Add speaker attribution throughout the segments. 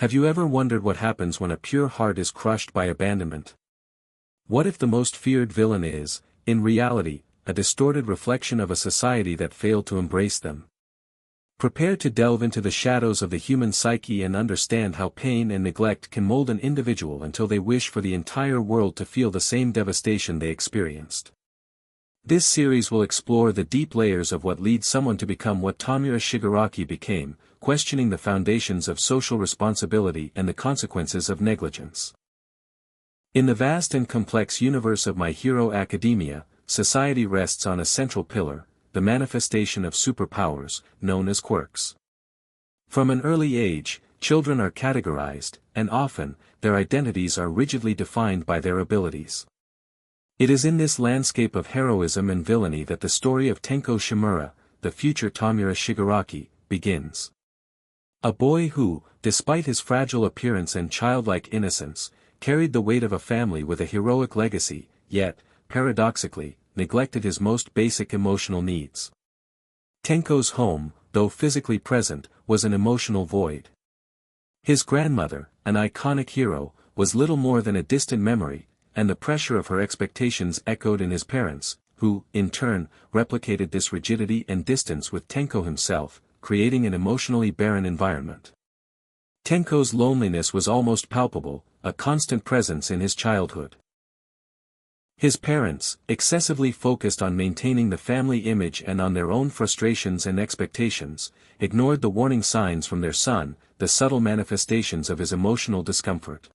Speaker 1: Have you ever wondered what happens when a pure heart is crushed by abandonment? What if the most feared villain is, in reality, a distorted reflection of a society that failed to embrace them? Prepare to delve into the shadows of the human psyche and understand how pain and neglect can mold an individual until they wish for the entire world to feel the same devastation they experienced. This series will explore the deep layers of what leads someone to become what Tomura Shigaraki became, questioning the foundations of social responsibility and the consequences of negligence. In the vast and complex universe of My Hero Academia, society rests on a central pillar, the manifestation of superpowers, known as quirks. From an early age, children are categorized, and often, their identities are rigidly defined by their abilities. It is in this landscape of heroism and villainy that the story of Tenko Shimura, the future Tomura Shigaraki, begins. A boy who, despite his fragile appearance and childlike innocence, carried the weight of a family with a heroic legacy, yet, paradoxically, neglected his most basic emotional needs. Tenko's home, though physically present, was an emotional void. His grandmother, an iconic hero, was little more than a distant memory, and the pressure of her expectations echoed in his parents, who, in turn, replicated this rigidity and distance with Tenko himself, creating an emotionally barren environment. Tenko's loneliness was almost palpable, a constant presence in his childhood. His parents, excessively focused on maintaining the family image and on their own frustrations and expectations, ignored the warning signs from their son, the subtle manifestations of his emotional discomfort.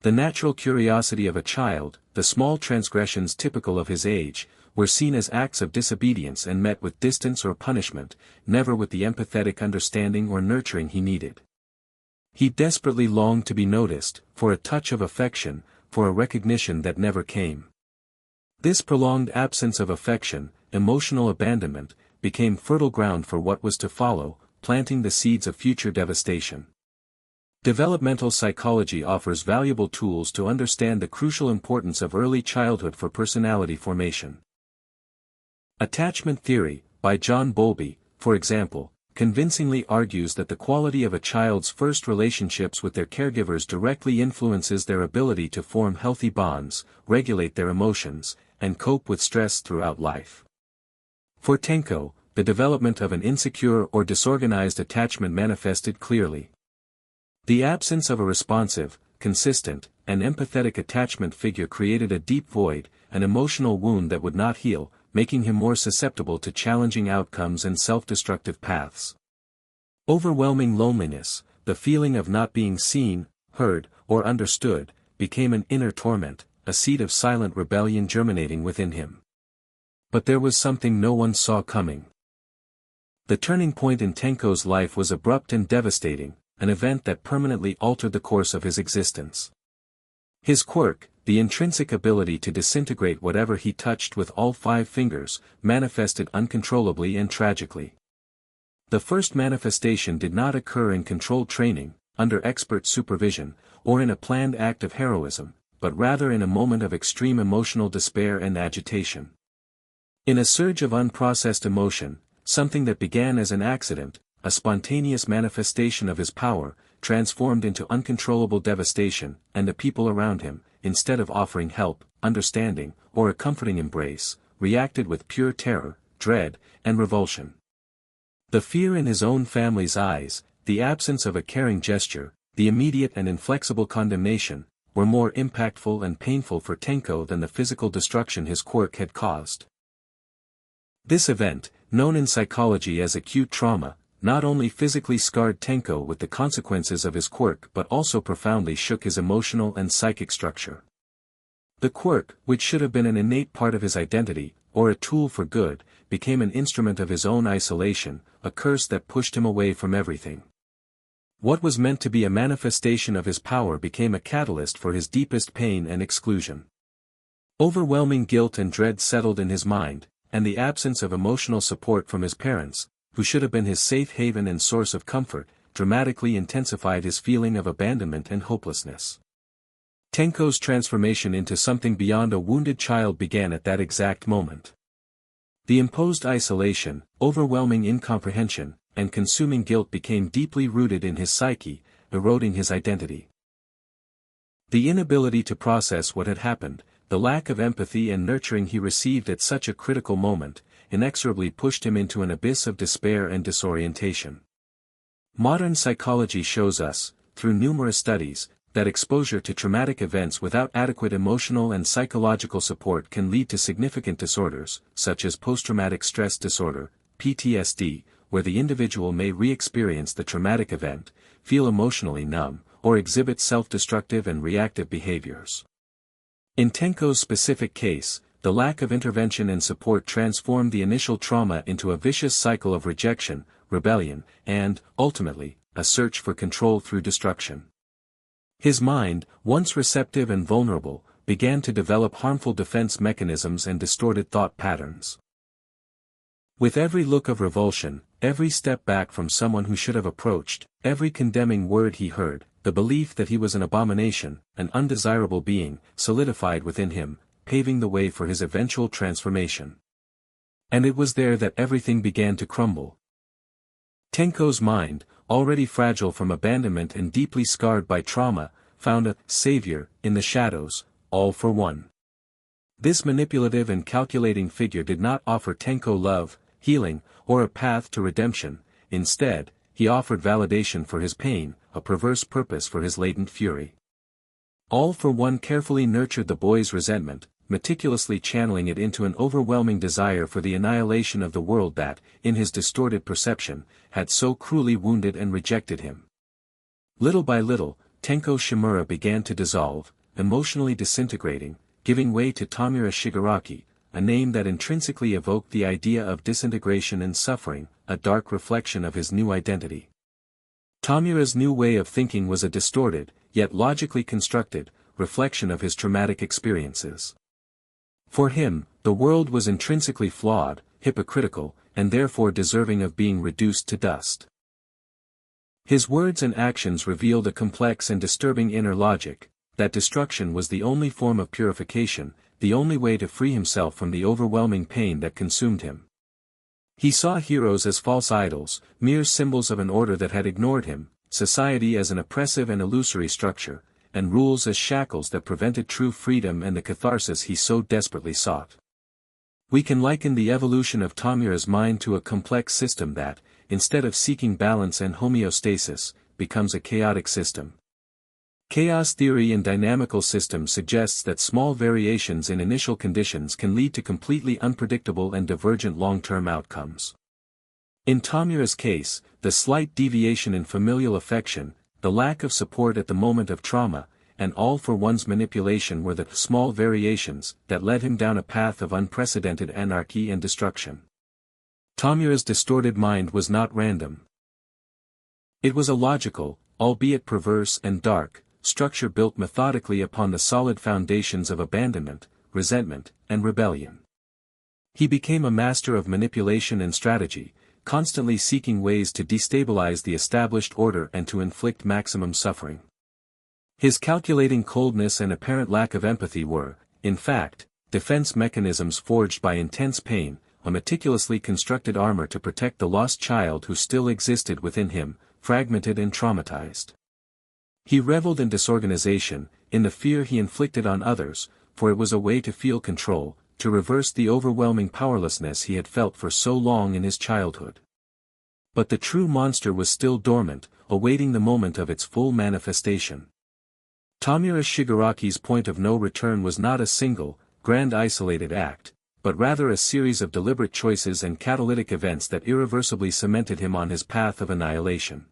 Speaker 1: The natural curiosity of a child, the small transgressions typical of his age, were seen as acts of disobedience and met with distance or punishment, never with the empathetic understanding or nurturing he needed. He desperately longed to be noticed, for a touch of affection, for a recognition that never came. This prolonged absence of affection, emotional abandonment, became fertile ground for what was to follow, planting the seeds of future devastation. Developmental psychology offers valuable tools to understand the crucial importance of early childhood for personality formation. Attachment theory, by John Bowlby, for example, convincingly argues that the quality of a child's first relationships with their caregivers directly influences their ability to form healthy bonds, regulate their emotions, and cope with stress throughout life. For Tenko, the development of an insecure or disorganized attachment manifested clearly. The absence of a responsive, consistent, and empathetic attachment figure created a deep void, an emotional wound that would not heal, making him more susceptible to challenging outcomes and self-destructive paths. Overwhelming loneliness, the feeling of not being seen, heard, or understood, became an inner torment, a seed of silent rebellion germinating within him. But there was something no one saw coming. The turning point in Tenko's life was abrupt and devastating, an event that permanently altered the course of his existence. His quirk, the intrinsic ability to disintegrate whatever he touched with all 5 fingers, manifested uncontrollably and tragically. The first manifestation did not occur in controlled training, under expert supervision, or in a planned act of heroism, but rather in a moment of extreme emotional despair and agitation. In a surge of unprocessed emotion, something that began as an accident, a spontaneous manifestation of his power, transformed into uncontrollable devastation, and the people around him, instead of offering help, understanding, or a comforting embrace, reacted with pure terror, dread, and revulsion. The fear in his own family's eyes, the absence of a caring gesture, the immediate and inflexible condemnation, were more impactful and painful for Tenko than the physical destruction his quirk had caused. This event, known in psychology as acute trauma, not only physically scarred Tenko with the consequences of his quirk but also profoundly shook his emotional and psychic structure. The quirk, which should have been an innate part of his identity, or a tool for good, became an instrument of his own isolation, a curse that pushed him away from everything. What was meant to be a manifestation of his power became a catalyst for his deepest pain and exclusion. Overwhelming guilt and dread settled in his mind, and the absence of emotional support from his parents, who should have been his safe haven and source of comfort, dramatically intensified his feeling of abandonment and hopelessness. Tenko's transformation into something beyond a wounded child began at that exact moment. The imposed isolation, overwhelming incomprehension, and consuming guilt became deeply rooted in his psyche, eroding his identity. The inability to process what had happened, the lack of empathy and nurturing he received at such a critical moment, inexorably pushed him into an abyss of despair and disorientation. Modern psychology shows us, through numerous studies, that exposure to traumatic events without adequate emotional and psychological support can lead to significant disorders, such as post-traumatic stress disorder, PTSD, where the individual may re-experience the traumatic event, feel emotionally numb, or exhibit self-destructive and reactive behaviors. In Tenko's specific case, the lack of intervention and support transformed the initial trauma into a vicious cycle of rejection, rebellion, and, ultimately, a search for control through destruction. His mind, once receptive and vulnerable, began to develop harmful defense mechanisms and distorted thought patterns. With every look of revulsion, every step back from someone who should have approached, every condemning word he heard, the belief that he was an abomination, an undesirable being, solidified within him, paving the way for his eventual transformation. And it was there that everything began to crumble. Tenko's mind, already fragile from abandonment and deeply scarred by trauma, found a savior in the shadows, all for one. This manipulative and calculating figure did not offer Tenko love, healing, or a path to redemption. Instead, he offered validation for his pain, a perverse purpose for his latent fury. All for One carefully nurtured the boy's resentment, meticulously channeling it into an overwhelming desire for the annihilation of the world that, in his distorted perception, had so cruelly wounded and rejected him. Little by little, Tenko Shimura began to dissolve, emotionally disintegrating, giving way to Tomura Shigaraki, a name that intrinsically evoked the idea of disintegration and suffering, a dark reflection of his new identity. Tomura's new way of thinking was a distorted, yet logically constructed, reflection of his traumatic experiences. For him, the world was intrinsically flawed, hypocritical, and therefore deserving of being reduced to dust. His words and actions revealed a complex and disturbing inner logic, that destruction was the only form of purification, the only way to free himself from the overwhelming pain that consumed him. He saw heroes as false idols, mere symbols of an order that had ignored him, society as an oppressive and illusory structure, and rules as shackles that prevented true freedom and the catharsis he so desperately sought. We can liken the evolution of Tomura's mind to a complex system that, instead of seeking balance and homeostasis, becomes a chaotic system. Chaos theory in dynamical systems suggests that small variations in initial conditions can lead to completely unpredictable and divergent long-term outcomes. In Tomura's case, the slight deviation in familial affection, the lack of support at the moment of trauma, and all for one's manipulation were the small variations that led him down a path of unprecedented anarchy and destruction. Tomura's distorted mind was not random. It was a logical, albeit perverse and dark, structure built methodically upon the solid foundations of abandonment, resentment, and rebellion. He became a master of manipulation and strategy, constantly seeking ways to destabilize the established order and to inflict maximum suffering. His calculating coldness and apparent lack of empathy were, in fact, defense mechanisms forged by intense pain, a meticulously constructed armor to protect the lost child who still existed within him, fragmented and traumatized. He reveled in disorganization, in the fear he inflicted on others, for it was a way to feel control, to reverse the overwhelming powerlessness he had felt for so long in his childhood. But the true monster was still dormant, awaiting the moment of its full manifestation. Tomura Shigaraki's point of no return was not a single, grand isolated act, but rather a series of deliberate choices and catalytic events that irreversibly cemented him on his path of annihilation.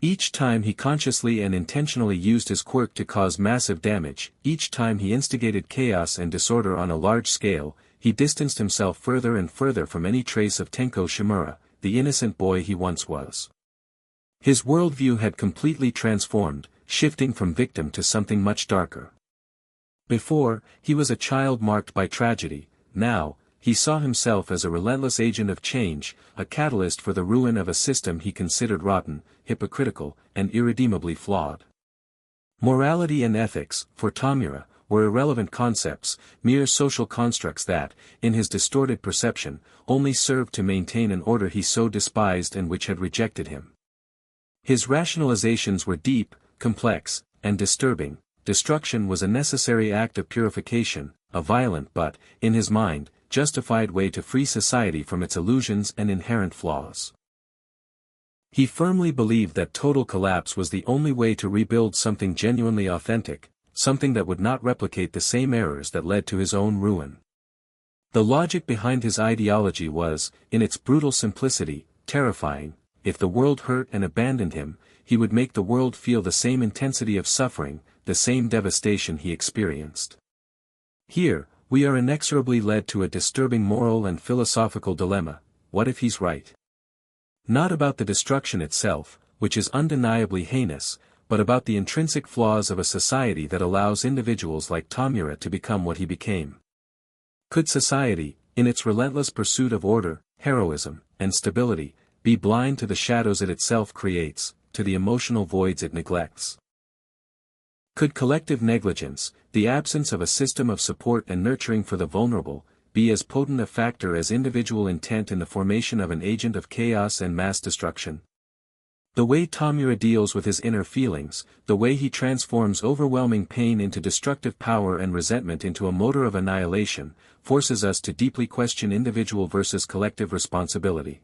Speaker 1: Each time he consciously and intentionally used his quirk to cause massive damage, each time he instigated chaos and disorder on a large scale, he distanced himself further and further from any trace of Tenko Shimura, the innocent boy he once was. His worldview had completely transformed, shifting from victim to something much darker. Before, he was a child marked by tragedy. Now, he saw himself as a relentless agent of change, a catalyst for the ruin of a system he considered rotten, hypocritical, and irredeemably flawed. Morality and ethics, for Tomura, were irrelevant concepts, mere social constructs that, in his distorted perception, only served to maintain an order he so despised and which had rejected him. His rationalizations were deep, complex, and disturbing. Destruction was a necessary act of purification, a violent but, in his mind, justified way to free society from its illusions and inherent flaws. He firmly believed that total collapse was the only way to rebuild something genuinely authentic, something that would not replicate the same errors that led to his own ruin. The logic behind his ideology was, in its brutal simplicity, terrifying. If the world hurt and abandoned him, he would make the world feel the same intensity of suffering, the same devastation he experienced. Here, we are inexorably led to a disturbing moral and philosophical dilemma: what if he's right? Not about the destruction itself, which is undeniably heinous, but about the intrinsic flaws of a society that allows individuals like Tomura to become what he became. Could society, in its relentless pursuit of order, heroism, and stability, be blind to the shadows it itself creates, to the emotional voids it neglects? Could collective negligence, the absence of a system of support and nurturing for the vulnerable, be as potent a factor as individual intent in the formation of an agent of chaos and mass destruction? The way Tomura deals with his inner feelings, the way he transforms overwhelming pain into destructive power and resentment into a motor of annihilation, forces us to deeply question individual versus collective responsibility.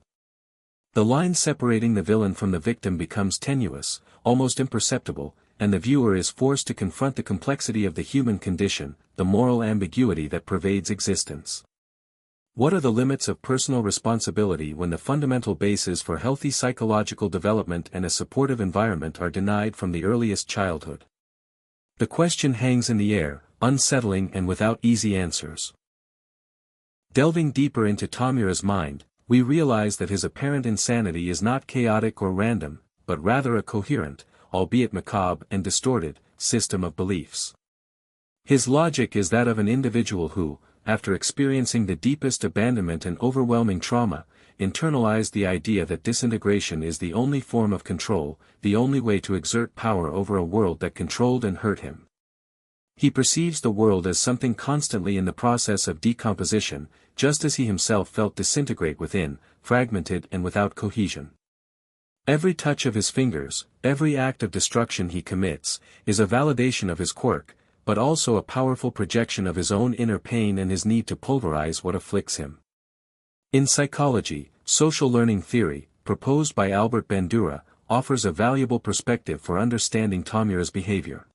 Speaker 1: The line separating the villain from the victim becomes tenuous, almost imperceptible, and the viewer is forced to confront the complexity of the human condition, the moral ambiguity that pervades existence. What are the limits of personal responsibility when the fundamental bases for healthy psychological development and a supportive environment are denied from the earliest childhood? The question hangs in the air, unsettling and without easy answers. Delving deeper into Tomura's mind, we realize that his apparent insanity is not chaotic or random, but rather a coherent, albeit macabre and distorted, system of beliefs. His logic is that of an individual who, after experiencing the deepest abandonment and overwhelming trauma, internalized the idea that disintegration is the only form of control, the only way to exert power over a world that controlled and hurt him. He perceives the world as something constantly in the process of decomposition, just as he himself felt disintegrate within, fragmented and without cohesion. Every touch of his fingers, every act of destruction he commits, is a validation of his quirk, but also a powerful projection of his own inner pain and his need to pulverize what afflicts him. In psychology, social learning theory, proposed by Albert Bandura, offers a valuable perspective for understanding Tomura's behavior.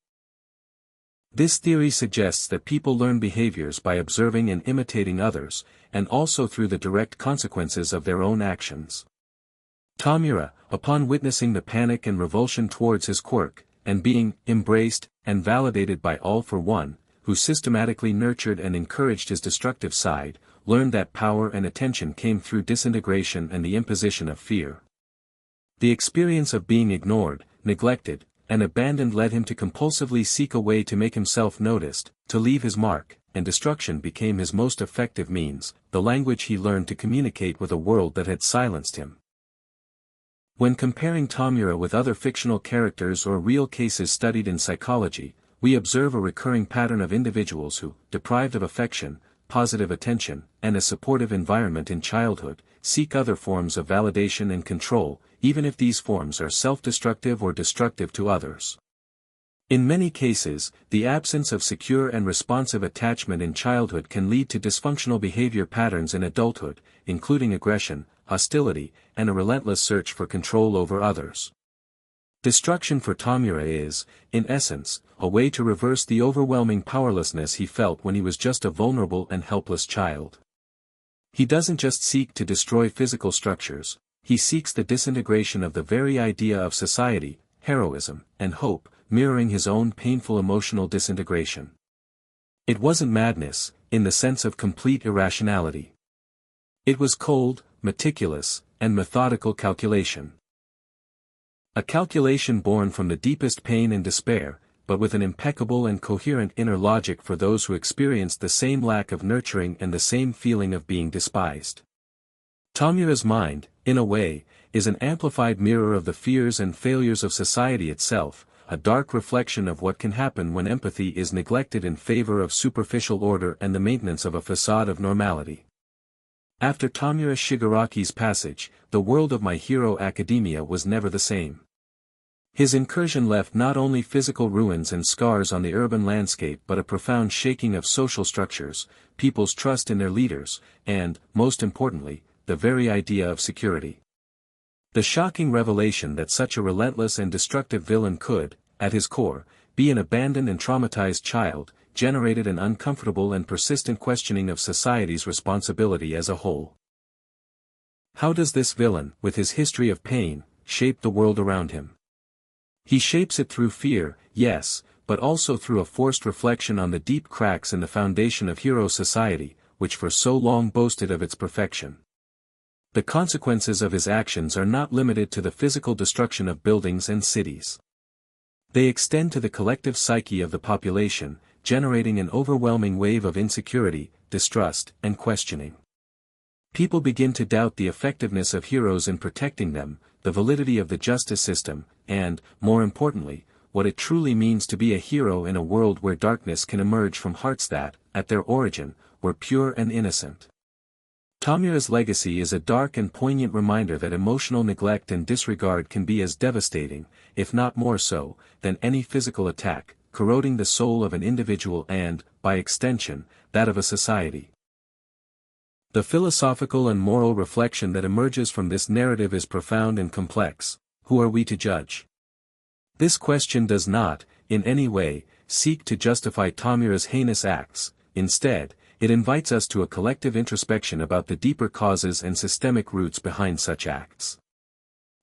Speaker 1: This theory suggests that people learn behaviors by observing and imitating others, and also through the direct consequences of their own actions. Tomura, upon witnessing the panic and revulsion towards his quirk, and being embraced and validated by all for one, who systematically nurtured and encouraged his destructive side, learned that power and attention came through disintegration and the imposition of fear. The experience of being ignored, neglected, and abandoned led him to compulsively seek a way to make himself noticed, to leave his mark, and destruction became his most effective means, the language he learned to communicate with a world that had silenced him. When comparing Tomura with other fictional characters or real cases studied in psychology, we observe a recurring pattern of individuals who, deprived of affection, positive attention, and a supportive environment in childhood, seek other forms of validation and control, even if these forms are self-destructive or destructive to others. In many cases, the absence of secure and responsive attachment in childhood can lead to dysfunctional behavior patterns in adulthood, including aggression, hostility, and a relentless search for control over others. Destruction for Tomura is, in essence, a way to reverse the overwhelming powerlessness he felt when he was just a vulnerable and helpless child. He doesn't just seek to destroy physical structures, he seeks the disintegration of the very idea of society, heroism, and hope, mirroring his own painful emotional disintegration. It wasn't madness, in the sense of complete irrationality. It was cold, meticulous, and methodical calculation. A calculation born from the deepest pain and despair, but with an impeccable and coherent inner logic for those who experienced the same lack of nurturing and the same feeling of being despised. Tomura's mind, in a way, is an amplified mirror of the fears and failures of society itself, a dark reflection of what can happen when empathy is neglected in favor of superficial order and the maintenance of a facade of normality. After Tomura Shigaraki's passage, the world of My Hero Academia was never the same. His incursion left not only physical ruins and scars on the urban landscape but a profound shaking of social structures, people's trust in their leaders, and, most importantly, the very idea of security. The shocking revelation that such a relentless and destructive villain could, at his core, be an abandoned and traumatized child, generated an uncomfortable and persistent questioning of society's responsibility as a whole. How does this villain, with his history of pain, shape the world around him? He shapes it through fear, yes, but also through a forced reflection on the deep cracks in the foundation of hero society, which for so long boasted of its perfection. The consequences of his actions are not limited to the physical destruction of buildings and cities. They extend to the collective psyche of the population, generating an overwhelming wave of insecurity, distrust, and questioning. People begin to doubt the effectiveness of heroes in protecting them, the validity of the justice system, and, more importantly, what it truly means to be a hero in a world where darkness can emerge from hearts that, at their origin, were pure and innocent. Tomura's legacy is a dark and poignant reminder that emotional neglect and disregard can be as devastating, if not more so, than any physical attack, corroding the soul of an individual and, by extension, that of a society. The philosophical and moral reflection that emerges from this narrative is profound and complex. Who are we to judge? This question does not, in any way, seek to justify Tomura's heinous acts. Instead, it invites us to a collective introspection about the deeper causes and systemic roots behind such acts.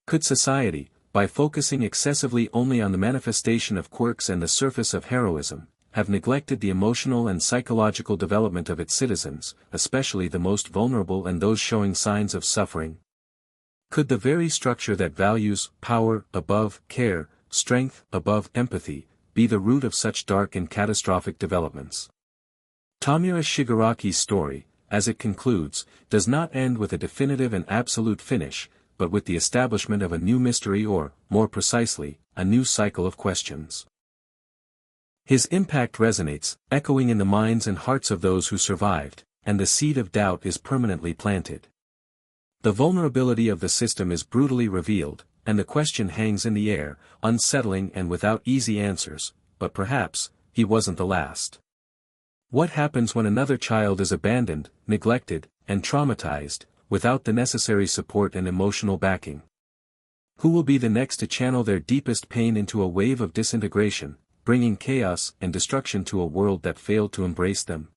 Speaker 1: Could society, by focusing excessively only on the manifestation of quirks and the surface of heroism, have neglected the emotional and psychological development of its citizens, especially the most vulnerable and those showing signs of suffering? Could the very structure that values power above care, strength above empathy, be the root of such dark and catastrophic developments? Tomura Shigaraki's story, as it concludes, does not end with a definitive and absolute finish, but with the establishment of a new mystery or, more precisely, a new cycle of questions. His impact resonates, echoing in the minds and hearts of those who survived, and the seed of doubt is permanently planted. The vulnerability of the system is brutally revealed, and the question hangs in the air, unsettling and without easy answers, but perhaps, he wasn't the last. What happens when another child is abandoned, neglected, and traumatized, without the necessary support and emotional backing? Who will be the next to channel their deepest pain into a wave of disintegration, bringing chaos and destruction to a world that failed to embrace them?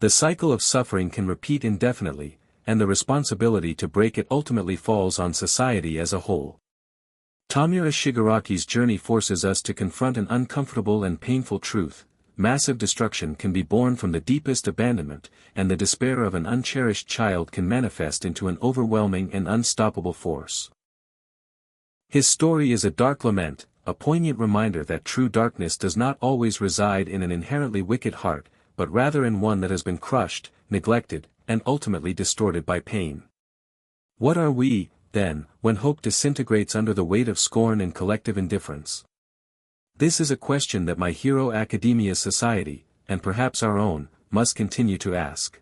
Speaker 1: The cycle of suffering can repeat indefinitely, and the responsibility to break it ultimately falls on society as a whole. Tomura Shigaraki's journey forces us to confront an uncomfortable and painful truth. Massive destruction can be born from the deepest abandonment, and the despair of an uncherished child can manifest into an overwhelming and unstoppable force. His story is a dark lament, a poignant reminder that true darkness does not always reside in an inherently wicked heart, but rather in one that has been crushed, neglected, and ultimately distorted by pain. What are we, then, when hope disintegrates under the weight of scorn and collective indifference? This is a question that My Hero Academia society, and perhaps our own, must continue to ask.